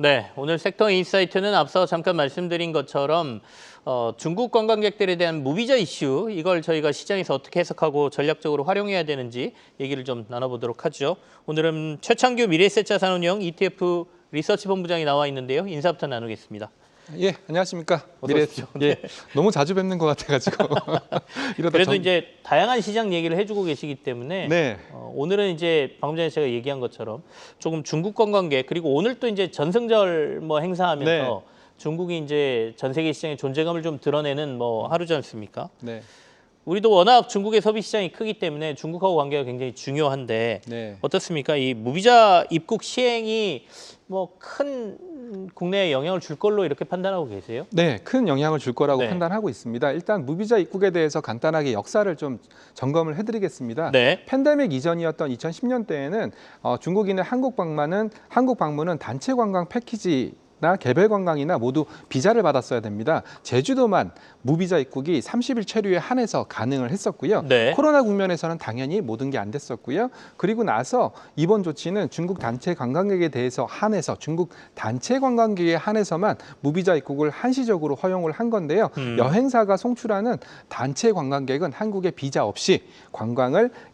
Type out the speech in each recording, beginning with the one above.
네, 오늘 섹터 인사이트는 앞서 잠깐 말씀드린 것처럼 중국 관광객들에 대한 무비자 이슈, 이걸 저희가 시장에서 어떻게 해석하고 전략적으로 활용해야 되는지 얘기를 좀 나눠보도록 하죠. 오늘은 최창규 미래에셋자산운용 ETF 리서치 본부장이 나와 있는데요. 인사부터 나누겠습니다. 예, 안녕하십니까. 오십시오. 예, 너무 자주 뵙는 것 같아가지고 이러다 그래도 이제 다양한 시장 얘기를 해주고 계시기 때문에 네. 오늘은 이제 방금 전에 제가 얘기한 것처럼 조금 중국 관광객 그리고 오늘 또 이제 전승절 뭐 행사하면서 네. 중국이 이제 전 세계 시장의 존재감을 좀 드러내는 뭐 하루지 않습니까? 네. 우리도 워낙 중국의 소비 시장이 크기 때문에 중국하고 관계가 굉장히 중요한데 네. 어떻습니까? 이 무비자 입국 시행이 뭐 큰 국내에 영향을 줄 걸로 이렇게 판단하고 계세요? 네, 큰 영향을 줄 거라고 네. 판단하고 있습니다. 일단 무비자 입국에 대해서 간단하게 역사를 좀 점검을 해드리겠습니다. 네. 팬데믹 이전이었던 2010년대에는 중국인의 한국 방문은 단체 관광 패키지 나 개별 관광이나 모두 비자를 받았어야 됩니다. 제주도만 무비자 입국이 30일 체류에 한해서 가능을 했었고요. 네. 코로나 국면에서는 당연히 모든 게 안 됐었고요. 그리고 나서 이번 조치는 중국 단체 관광객에 대해서 한해서 중국 단체 관광객에 한해서만 무비자 입국을 한시적으로 허용을 한 건데요. 여행사가 송출하는 단체 관광객은 한국에 비자 없이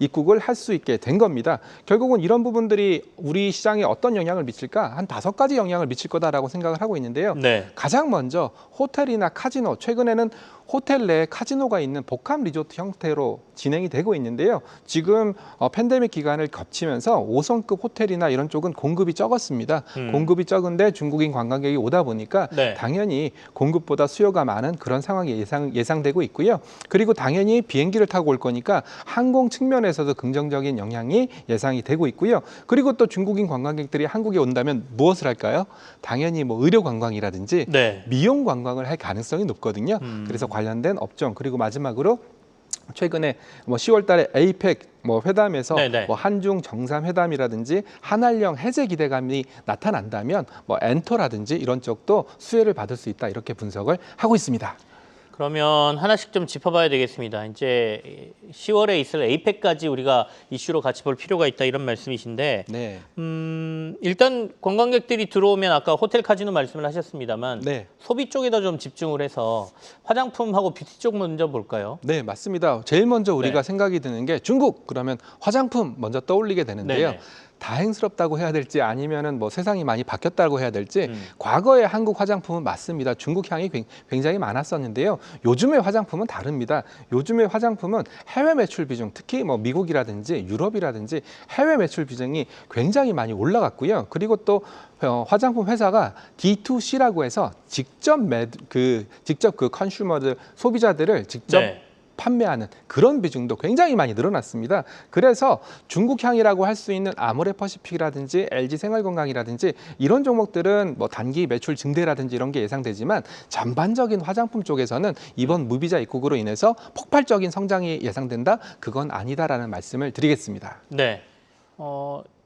입국을 할 수 있게 된 겁니다. 결국은 이런 부분들이 우리 시장에 어떤 영향을 미칠까? 한 5가지 영향을 미칠 거다라고 생각을 하고 있는데요. 네. 가장 먼저 호텔이나 카지노, 최근에는 호텔 내에 카지노가 있는 복합 리조트 형태로 진행이 되고 있는데요. 지금 팬데믹 기간을 겹치면서 5성급 호텔이나 이런 쪽은 공급이 적었습니다. 공급이 적은데 중국인 관광객이 오다 보니까 네. 당연히 공급보다 수요가 많은 그런 상황이 예상되고 있고요. 그리고 당연히 비행기를 타고 올 거니까 항공 측면에서도 긍정적인 영향이 예상이 되고 있고요. 그리고 또 중국인 관광객들이 한국에 온다면 무엇을 할까요? 당연히 뭐 의료 관광이라든지 네. 미용 관광을 할 가능성이 높거든요. 그래서 관련된 업종 그리고 마지막으로 최근에 뭐 10월달에 에이펙 회담에서 네네. 뭐 한중 정상회담이라든지 한한령 해제 기대감이 나타난다면 뭐 엔터라든지 이런 쪽도 수혜를 받을 수 있다 이렇게 분석을 하고 있습니다. 그러면 하나씩 좀 짚어봐야 되겠습니다. 이제 10월에 있을 에이펙까지 우리가 이슈로 같이 볼 필요가 있다 이런 말씀이신데 네. 일단 관광객들이 들어오면 아까 호텔 카지노 말씀을 하셨습니다만 네. 소비 쪽에다 좀 집중을 해서 화장품하고 뷰티 쪽 먼저 볼까요? 네, 맞습니다. 제일 먼저 우리가 네. 생각이 드는 게 중국 그러면 화장품 먼저 떠올리게 되는데요. 네네. 다행스럽다고 해야 될지 아니면은 뭐 세상이 많이 바뀌었다고 해야 될지 과거에 한국 화장품은 맞습니다. 중국 향이 굉장히 많았었는데요. 요즘의 화장품은 다릅니다. 요즘의 화장품은 해외 매출 비중, 특히 뭐 미국이라든지 유럽이라든지 해외 매출 비중이 굉장히 많이 올라갔고요. 그리고 또 화장품 회사가 D2C라고 해서 직접 그 컨슈머들 소비자들을 직접 네. 판매하는 그런 비중도 굉장히 많이 늘어났습니다. 그래서 중국 향이라고 할 수 있는 아모레퍼시픽이라든지 LG 생활건강이라든지 이런 종목들은 뭐 단기 매출 증대라든지 이런 게 예상되지만 전반적인 화장품 쪽에서는 이번 무비자 입국으로 인해서 폭발적인 성장이 예상된다? 그건 아니다라는 말씀을 드리겠습니다. 네.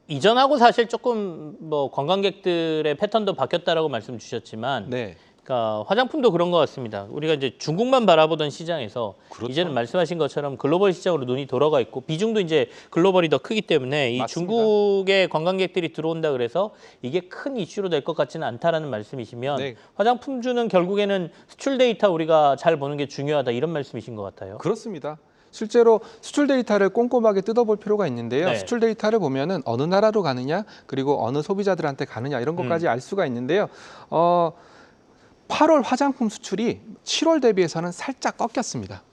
이전하고 사실 조금 뭐 관광객들의 패턴도 바뀌었다라고 말씀 주셨지만 네. 그러니까 화장품도 그런 것 같습니다. 우리가 이제 중국만 바라보던 시장에서 그렇죠. 이제는 말씀하신 것처럼 글로벌 시장으로 눈이 돌아가 있고 비중도 이제 글로벌이 더 크기 때문에 이 맞습니다. 중국의 관광객들이 들어온다 그래서 이게 큰 이슈로 될 것 같지는 않다라는 말씀이시면 네. 화장품주는 결국에는 수출 데이터 우리가 잘 보는 게 중요하다 이런 말씀이신 것 같아요. 그렇습니다. 실제로 수출 데이터를 꼼꼼하게 뜯어볼 필요가 있는데요. 네. 수출 데이터를 보면은 어느 나라로 가느냐, 그리고 어느 소비자들한테 가느냐 이런 것까지 알 수가 있는데요. 8월 화장품 수출이 7월 대비해서는 살짝 꺾였습니다.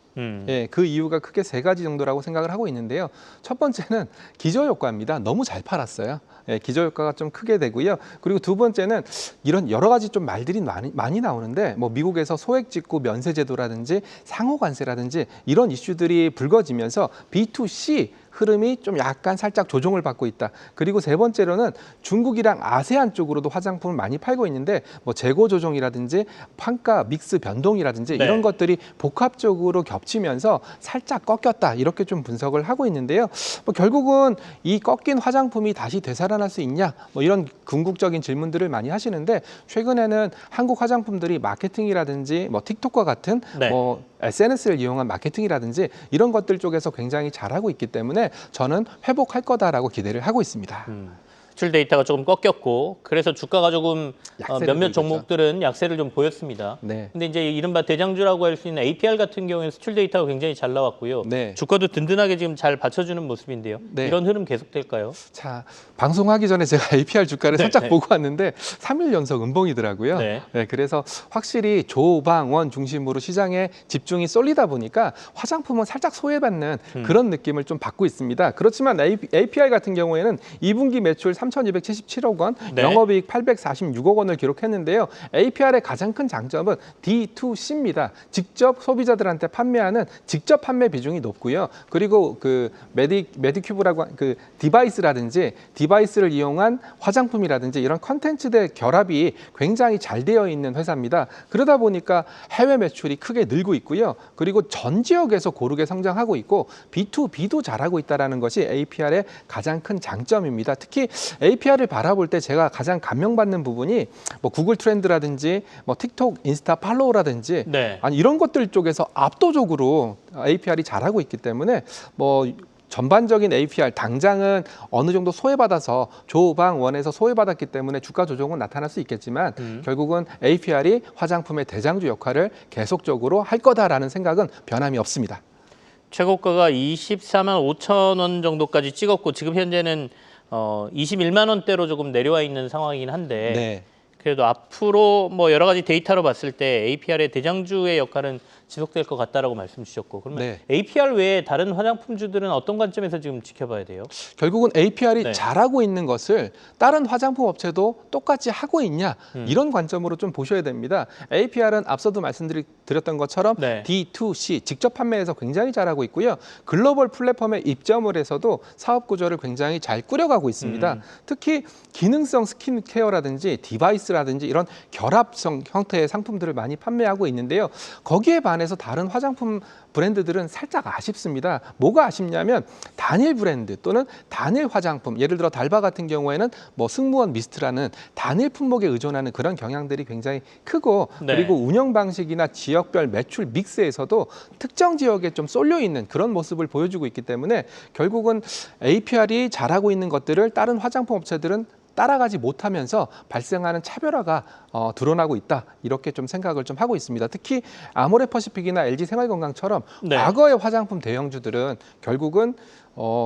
예, 그 이유가 크게 3가지 정도라고 생각을 하고 있는데요. 첫 번째는 기저효과입니다. 너무 잘 팔았어요. 예, 기저효과가 좀 크게 되고요. 그리고 두 번째는 이런 여러 가지 좀 말들이 많이 나오는데 뭐 미국에서 소액 직구 면세 제도라든지 상호 관세라든지 이런 이슈들이 불거지면서 B2C 흐름이 좀 약간 살짝 조정을 받고 있다. 그리고 세 번째로는 중국이랑 아세안 쪽으로도 화장품을 많이 팔고 있는데 뭐 재고 조정이라든지 판가 믹스 변동이라든지 네. 이런 것들이 복합적으로 겹치면서 살짝 꺾였다. 이렇게 좀 분석을 하고 있는데요. 뭐 결국은 이 꺾인 화장품이 다시 되살아날 수 있냐? 뭐 이런 궁극적인 질문들을 많이 하시는데 최근에는 한국 화장품들이 마케팅이라든지 뭐 틱톡과 같은 네. 뭐 SNS를 이용한 마케팅이라든지 이런 것들 쪽에서 굉장히 잘하고 있기 때문에 저는 회복할 거다라고 기대를 하고 있습니다. 수출 데이터가 조금 꺾였고 그래서 주가가 조금 약세를 몇몇 보이고 종목들은 약세를 좀 보였습니다. 네. 근데 이제 이른바 대장주라고 할 수 있는 APR 같은 경우에는 수출 데이터가 굉장히 잘 나왔고요. 네. 주가도 든든하게 지금 잘 받쳐주는 모습인데요. 네. 이런 흐름 계속될까요? 자, 방송하기 전에 제가 APR 주가를 네, 살짝 네. 보고 왔는데 3일 연속 음봉이더라고요. 네. 그래서 확실히 조방원 중심으로 시장에 집중이 쏠리다 보니까 화장품은 살짝 소외받는 그런 느낌을 좀 받고 있습니다. 그렇지만 APR 같은 경우에는 2분기 매출 3,277억 원, 네. 영업이익 846억 원을 기록했는데요. APR의 가장 큰 장점은 D2C입니다. 직접 소비자들한테 판매하는 직접 판매 비중이 높고요. 그리고 그 메디큐브라고 그 디바이스를 이용한 화장품이라든지 이런 컨텐츠의 결합이 굉장히 잘 되어 있는 회사입니다. 그러다 보니까 해외 매출이 크게 늘고 있고요. 그리고 전 지역에서 고르게 성장하고 있고 B2B도 잘하고 있다는 것이 APR의 가장 큰 장점입니다. 특히 APR을 바라볼 때 제가 가장 감명받는 부분이 뭐 구글 트렌드라든지 뭐 틱톡, 인스타 팔로우라든지 네. 아니 이런 것들 쪽에서 압도적으로 APR이 잘하고 있기 때문에 뭐 전반적인 APR 당장은 어느 정도 소외받아서 조방원에서 소외받았기 때문에 주가 조정은 나타날 수 있겠지만 결국은 APR이 화장품의 대장주 역할을 계속적으로 할 거다라는 생각은 변함이 없습니다. 최고가가 24만 5천 원 정도까지 찍었고 지금 현재는 21만 원대로 조금 내려와 있는 상황이긴 한데 네. 그래도 앞으로 뭐 여러 가지 데이터로 봤을 때 APR의 대장주의 역할은 지속될 것 같다라고 말씀 주셨고 그러면 네. APR 외에 다른 화장품주들은 어떤 관점에서 지금 지켜봐야 돼요? 결국은 APR이 네. 잘하고 있는 것을 다른 화장품 업체도 똑같이 하고 있냐 이런 관점으로 좀 보셔야 됩니다. APR은 앞서도 말씀드렸던 것처럼 네. D2C 직접 판매에서 굉장히 잘하고 있고요. 글로벌 플랫폼에 입점을 해서도 사업 구조를 굉장히 잘 꾸려가고 있습니다. 특히 기능성 스킨케어라든지 디바이스라든지 이런 결합성 형태의 상품들을 많이 판매하고 있는데요. 거기에 반해서 다른 화장품 브랜드들은 살짝 아쉽습니다. 뭐가 아쉽냐면 단일 브랜드 또는 단일 화장품, 예를 들어 달바 같은 경우에는 뭐 승무원 미스트라는 단일 품목에 의존하는 그런 경향들이 굉장히 크고 네. 그리고 운영 방식이나 지역별 매출 믹스에서도 특정 지역에 좀 쏠려 있는 그런 모습을 보여주고 있기 때문에 결국은 APR이 잘하고 있는 것들을 다른 화장품 업체들은 따라가지 못하면서 발생하는 차별화가 드러나고 있다. 이렇게 좀 생각을 좀 하고 있습니다. 특히 아모레퍼시픽이나 LG생활건강처럼 네. 과거의 화장품 대형주들은 결국은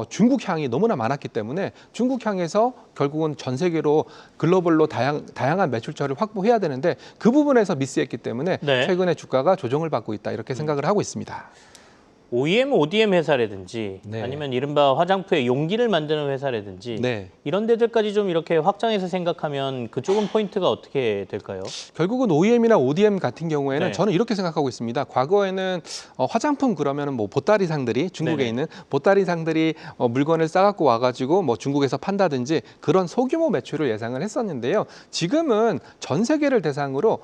중국 향이 너무나 많았기 때문에 중국 향에서 결국은 전 세계로 글로벌로 다양한 매출처를 확보해야 되는데 그 부분에서 미스했기 때문에 네. 최근에 주가가 조정을 받고 있다. 이렇게 생각을 하고 있습니다. OEM, ODM 회사라든지 네. 아니면 이른바 화장품의 용기를 만드는 회사라든지 네. 이런 데들까지 좀 이렇게 확장해서 생각하면 그쪽은 포인트가 어떻게 될까요? 결국은 OEM이나 ODM 같은 경우에는 네. 저는 이렇게 생각하고 있습니다. 과거에는 화장품 그러면은 뭐 보따리상들이 중국에 네네. 있는 보따리상들이 물건을 싸갖고 와가지고 뭐 중국에서 판다든지 그런 소규모 매출을 예상을 했었는데요. 지금은 전 세계를 대상으로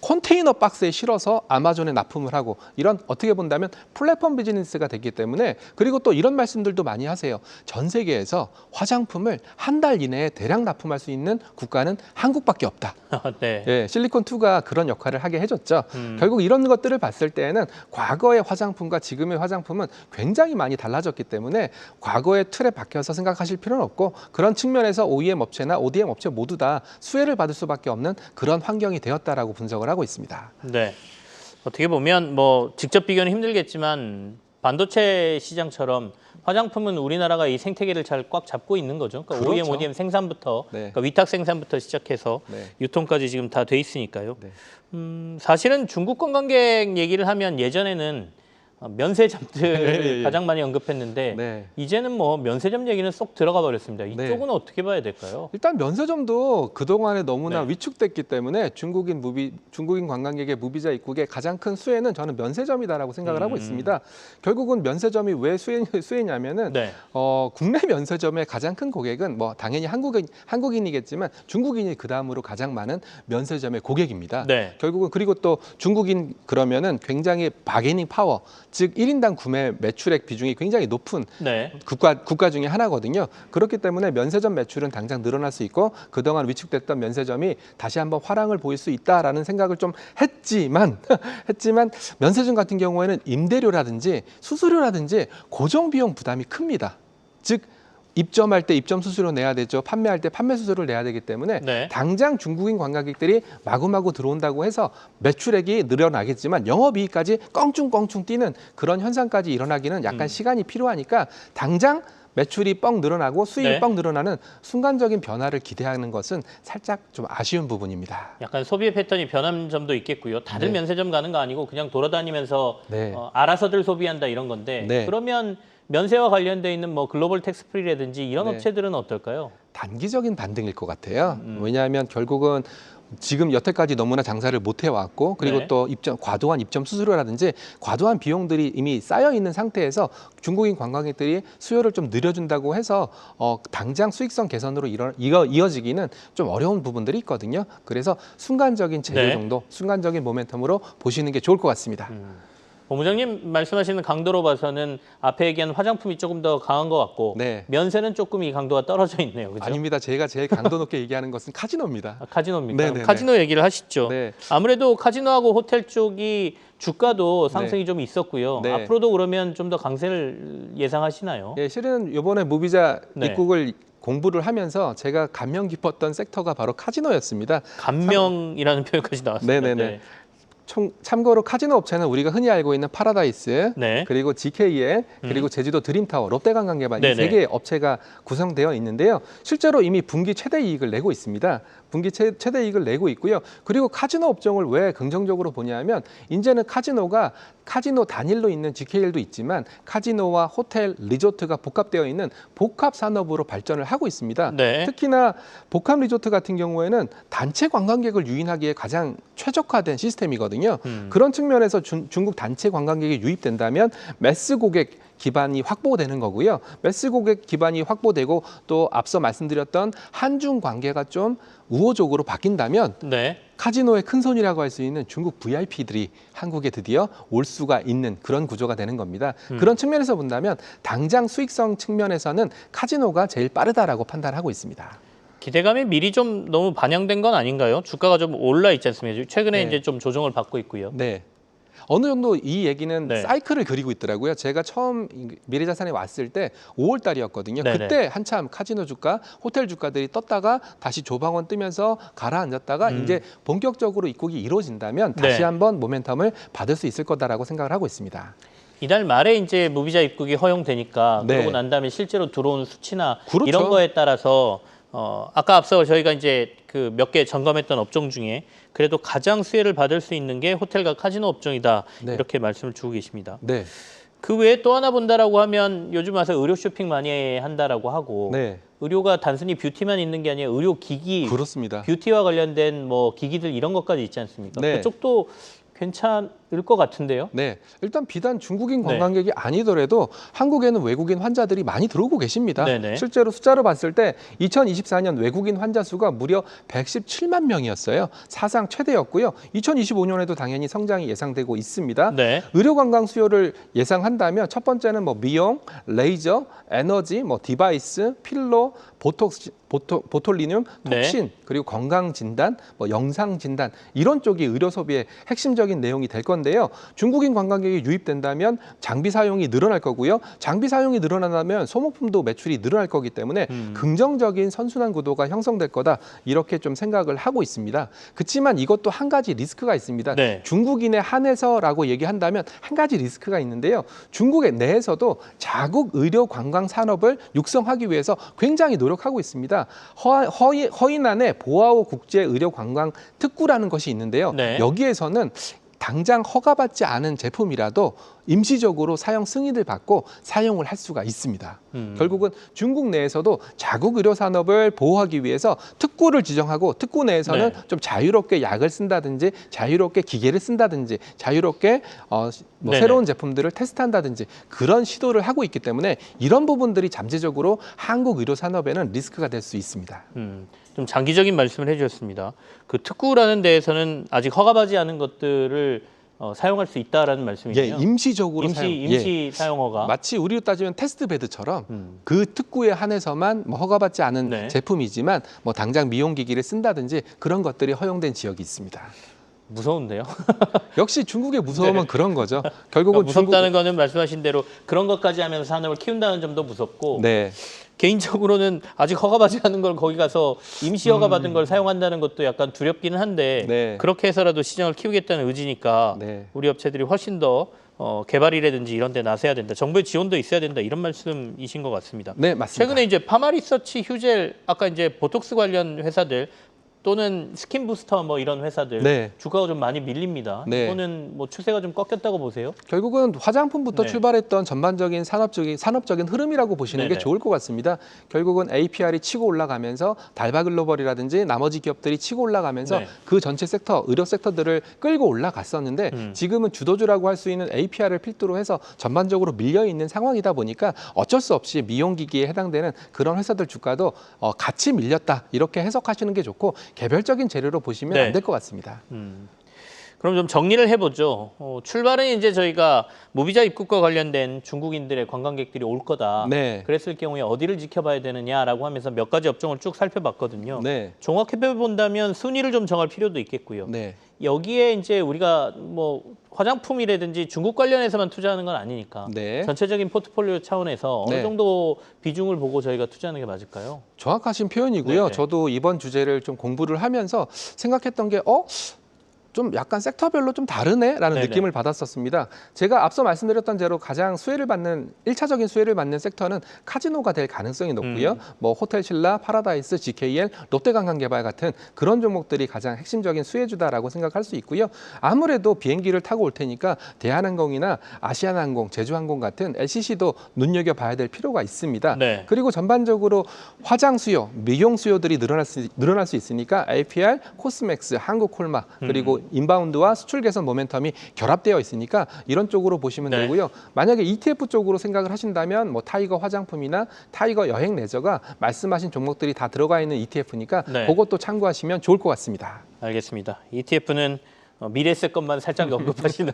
컨테이너 박스에 실어서 아마존에 납품을 하고 이런 어떻게 본다면 플랫폼 비즈니스가 됐기 때문에 그리고 또 이런 말씀들도 많이 하세요. 전 세계에서 화장품을 한 달 이내에 대량 납품할 수 있는 국가는 한국밖에 없다. 네. 예, 실리콘2가 그런 역할을 하게 해줬죠. 결국 이런 것들을 봤을 때에는 과거의 화장품과 지금의 화장품은 굉장히 많이 달라졌기 때문에 과거의 틀에 박혀서 생각하실 필요는 없고 그런 측면에서 OEM 업체나 ODM 업체 모두 다 수혜를 받을 수밖에 없는 그런 환경이 되었다라고 분석을 하고 있습니다. 네. 어떻게 보면 뭐 직접 비교는 힘들겠지만 반도체 시장처럼 화장품은 우리나라가 이 생태계를 잘 꽉 잡고 있는 거죠. 그러니까 그렇죠. OEM, ODM 생산부터 네. 그러니까 위탁 생산부터 시작해서 네. 유통까지 지금 다 돼 있으니까요. 네. 사실은 중국 관광객 얘기를 하면 예전에는 면세점들 예. 가장 많이 언급했는데 네. 이제는 뭐 면세점 얘기는 쏙 들어가 버렸습니다. 이쪽은 어떻게 봐야 될까요? 일단 면세점도 그동안에 너무나 네. 위축됐기 때문에 중국인 관광객의 무비자 입국의 가장 큰 수혜는 저는 면세점이다라고 생각을 하고 있습니다. 결국은 면세점이 왜 수혜냐면은 네. 국내 면세점의 가장 큰 고객은 뭐 당연히 한국인이겠지만 중국인이 그 다음으로 가장 많은 면세점의 고객입니다. 네. 결국은 그리고 또 중국인 그러면은 굉장히 바게닝 파워, 즉 1인당 구매 매출액 비중이 굉장히 높은 네. 국가 중에 하나거든요. 그렇기 때문에 면세점 매출은 당장 늘어날 수 있고 그동안 위축됐던 면세점이 다시 한번 화랑을 보일 수 있다라는 생각을 좀 했지만 면세점 같은 경우에는 임대료라든지 수수료라든지 고정 비용 부담이 큽니다. 즉 입점할 때 입점 수수료 내야 되죠. 판매할 때 판매 수수료를 내야 되기 때문에 네. 당장 중국인 관광객들이 마구마구 들어온다고 해서 매출액이 늘어나겠지만 영업이익까지 껑충껑충 뛰는 그런 현상까지 일어나기는 약간 시간이 필요하니까 당장 매출이 뻥 늘어나고 수익이 네. 뻥 늘어나는 순간적인 변화를 기대하는 것은 살짝 좀 아쉬운 부분입니다. 약간 소비의 패턴이 변한 점도 있겠고요. 다들 네. 면세점 가는 거 아니고 그냥 돌아다니면서 네. 알아서들 소비한다 이런 건데 네. 그러면 면세와 관련돼 있는 뭐 글로벌 텍스프리라든지 이런 네. 업체들은 어떨까요? 단기적인 반등일 것 같아요. 왜냐하면 결국은 지금 여태까지 너무나 장사를 못 해왔고 그리고 네. 또 과도한 입점 수수료라든지 과도한 비용들이 이미 쌓여 있는 상태에서 중국인 관광객들이 수요를 좀 늘려준다고 해서 당장 수익성 개선으로 이어지기는 좀 어려운 부분들이 있거든요. 그래서 순간적인 재료 네. 정도, 순간적인 모멘텀으로 보시는 게 좋을 것 같습니다. 본부장님 말씀하시는 강도로 봐서는 앞에 얘기한 화장품이 조금 더 강한 것 같고 네. 면세는 조금 이 강도가 떨어져 있네요. 그렇죠? 아닙니다. 제가 제일 강도 높게 얘기하는 것은 카지노입니다. 카지노입니까? 네네네. 카지노 얘기를 하시죠. 네. 아무래도 카지노하고 호텔 쪽이 주가도 상승이 좀 있었고요. 네. 앞으로도 그러면 좀 더 강세를 예상하시나요? 예, 실은 이번에 무비자 네. 입국을 공부를 하면서 제가 감명 깊었던 섹터가 바로 카지노였습니다. 감명이라는 표현까지 나왔습니다. 네네네. 참고로 카지노 업체는 우리가 흔히 알고 있는 파라다이스, 네. 그리고 GKN, 그리고 제주도 드림타워, 롯데관광개발 이 네네. 세 개의 업체가 구성되어 있는데요. 실제로 이미 분기 최대 이익을 내고 있습니다. 분기 최대 이익을 내고 있고요. 그리고 카지노 업종을 왜 긍정적으로 보냐면 이제는 카지노 단일로 있는 GKL도 있지만 카지노와 호텔, 리조트가 복합되어 있는 복합 산업으로 발전을 하고 있습니다. 네. 특히나 복합 리조트 같은 경우에는 단체 관광객을 유인하기에 가장 최적화된 시스템이거든요. 그런 측면에서 중국 단체 관광객이 유입된다면 매스 고객 기반이 확보되는 거고요. 매스 고객 기반이 확보되고 또 앞서 말씀드렸던 한중 관계가 좀 우호적으로 바뀐다면 네. 카지노의 큰 손이라고 할 수 있는 중국 VIP들이 한국에 드디어 올 수가 있는 그런 구조가 되는 겁니다. 그런 측면에서 본다면 당장 수익성 측면에서는 카지노가 제일 빠르다라고 판단하고 있습니다. 기대감이 미리 좀 너무 반영된 건 아닌가요? 주가가 좀 올라 있지 않습니까? 최근에 네. 이제 좀 조정을 받고 있고요. 네. 어느 정도 이 얘기는 네. 사이클을 그리고 있더라고요. 제가 처음 미래자산에 왔을 때 5월 달이었거든요. 네네. 그때 한참 카지노 주가, 호텔 주가들이 떴다가 다시 조방원 뜨면서 가라앉았다가 이제 본격적으로 입국이 이루어진다면 다시 네. 한번 모멘텀을 받을 수 있을 거다라고 생각을 하고 있습니다. 이달 말에 이제 무비자 입국이 허용되니까 네. 그러고 난 다음에 실제로 들어오는 수치나 그렇죠. 이런 거에 따라서 아까 앞서 저희가 이제 그 몇 개 점검했던 업종 중에 그래도 가장 수혜를 받을 수 있는 게 호텔과 카지노 업종이다. 네. 이렇게 말씀을 주고 계십니다. 네. 그 외에 또 하나 본다라고 하면 요즘 와서 의료 쇼핑 많이 한다라고 하고 네. 의료가 단순히 뷰티만 있는 게 아니라 의료 기기, 그렇습니다. 뷰티와 관련된 뭐 기기들 이런 것까지 있지 않습니까? 네. 그쪽도 괜찮을 것 같은데요. 네, 일단 비단 중국인 관광객이 아니더라도 한국에는 외국인 환자들이 많이 들어오고 계십니다. 네네. 실제로 숫자로 봤을 때 2024년 외국인 환자 수가 무려 117만 명이었어요. 사상 최대였고요. 2025년에도 당연히 성장이 예상되고 있습니다. 네. 의료 관광 수요를 예상한다면 첫 번째는 뭐 미용, 레이저, 에너지, 뭐 디바이스, 필러, 보톨리늄, 네. 톡신, 그리고 건강 진단, 뭐 영상 진단 이런 쪽이 의료 소비의 핵심적인 내용이 될 건데요. 중국인 관광객이 유입된다면 장비 사용이 늘어날 거고요. 장비 사용이 늘어난다면 소모품도 매출이 늘어날 거기 때문에 긍정적인 선순환 구도가 형성될 거다. 이렇게 좀 생각을 하고 있습니다. 그렇지만 이것도 한 가지 리스크가 있습니다. 네. 중국인에 한해서라고 얘기한다면 한 가지 리스크가 있는데요. 중국의 내에서도 자국 의료 관광 산업을 육성하기 위해서 굉장히 노력하고 있습니다. 허인안에 보아오 국제 의료 관광 특구라는 것이 있는데요. 네. 여기에서는 당장 허가받지 않은 제품이라도 임시적으로 사용 승인을 받고 사용을 할 수가 있습니다. 결국은 중국 내에서도 자국 의료 산업을 보호하기 위해서 특구를 지정하고 특구 내에서는 네. 좀 자유롭게 약을 쓴다든지 자유롭게 기계를 쓴다든지 자유롭게 뭐 네네. 새로운 제품들을 테스트한다든지 그런 시도를 하고 있기 때문에 이런 부분들이 잠재적으로 한국 의료 산업에는 리스크가 될 수 있습니다. 좀 장기적인 말씀을 해주셨습니다. 그 특구라는 데에서는 아직 허가받지 않은 것들을 사용할 수 있다라는 말씀이에요. 예, 임시적으로 임시 사용 허가. 마치 우리로 따지면 테스트 베드처럼 그 특구에 한해서만 뭐 허가받지 않은 네. 제품이지만 뭐 당장 미용기기를 쓴다든지 그런 것들이 허용된 지역이 있습니다. 무서운데요. 역시 중국의 무서움은 그런 거죠. 결국은 무섭다는 거는 말씀하신 대로 그런 것까지 하면서 산업을 키운다는 점도 무섭고 네. 개인적으로는 아직 허가받지 않은 걸 거기 가서 임시 허가받은 걸 사용한다는 것도 약간 두렵기는 한데 네. 그렇게 해서라도 시장을 키우겠다는 의지니까 네. 우리 업체들이 훨씬 더 개발이라든지 이런 데 나서야 된다. 정부의 지원도 있어야 된다. 이런 말씀이신 것 같습니다. 네, 맞습니다. 최근에 이제 파마리서치, 휴젤, 아까 이제 보톡스 관련 회사들 또는 스킨 부스터 뭐 이런 회사들 네. 주가가 좀 많이 밀립니다. 네. 이거는 뭐 추세가 좀 꺾였다고 보세요? 결국은 화장품부터 네. 출발했던 전반적인 산업적인 흐름이라고 보시는 네네. 게 좋을 것 같습니다. 결국은 APR이 치고 올라가면서 달바글로벌이라든지 나머지 기업들이 치고 올라가면서 네. 그 전체 섹터, 의료 섹터들을 끌고 올라갔었는데 지금은 주도주라고 할 수 있는 APR을 필두로 해서 전반적으로 밀려 있는 상황이다 보니까 어쩔 수 없이 미용기기에 해당되는 그런 회사들 주가도 같이 밀렸다 이렇게 해석하시는 게 좋고 개별적인 재료로 보시면 네. 안 될 것 같습니다. 그럼 좀 정리를 해보죠. 출발은 이제 저희가 무비자 입국과 관련된 중국인들의 관광객들이 올 거다. 네. 그랬을 경우에 어디를 지켜봐야 되느냐라고 하면서 몇 가지 업종을 쭉 살펴봤거든요. 네. 종합해 본다면 순위를 좀 정할 필요도 있겠고요. 네. 여기에 이제 우리가 뭐 화장품이라든지 중국 관련해서만 투자하는 건 아니니까 네. 전체적인 포트폴리오 차원에서 네. 어느 정도 비중을 보고 저희가 투자하는 게 맞을까요? 정확하신 표현이고요. 네네. 저도 이번 주제를 좀 공부를 하면서 생각했던 게 좀 약간 섹터별로 좀 다르네라는 네네. 느낌을 받았었습니다. 제가 앞서 말씀드렸던 대로 가장 수혜를 받는 1차적인 수혜를 받는 섹터는 카지노가 될 가능성이 높고요. 뭐 호텔신라, 파라다이스, GKL, 롯데관광개발 같은 그런 종목들이 가장 핵심적인 수혜주다라고 생각할 수 있고요. 아무래도 비행기를 타고 올 테니까 대한항공이나 아시아나항공, 제주항공 같은 LCC도 눈여겨봐야 될 필요가 있습니다. 네. 그리고 전반적으로 화장 수요, 미용 수요들이 늘어날 수 있으니까 APR, 코스맥스, 한국콜마 그리고 인바운드와 수출 개선 모멘텀이 결합되어 있으니까 이런 쪽으로 보시면 네. 되고요. 만약에 ETF 쪽으로 생각을 하신다면 뭐 타이거 화장품이나 타이거 여행 레저가 말씀하신 종목들이 다 들어가 있는 ETF니까 네. 그것도 참고하시면 좋을 것 같습니다. 알겠습니다. ETF는 미래세 것만 살짝 언급하시는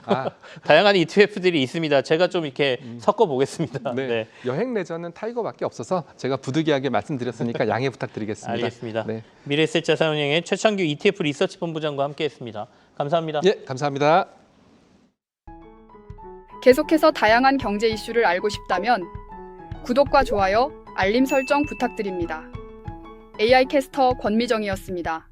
아. 다양한 ETF들이 있습니다. 제가 좀 이렇게 섞어 보겠습니다. 네. 네. 여행 레저는 타이거밖에 없어서 제가 부득이하게 말씀드렸으니까 양해 부탁드리겠습니다. 알겠습니다. 네. 미래세 자산운용의 최창규 ETF 리서치 본부장과 함께했습니다. 감사합니다. 예, 감사합니다. 계속해서 다양한 경제 이슈를 알고 싶다면 구독과 좋아요, 알림 설정 부탁드립니다. AI 캐스터 권미정이었습니다.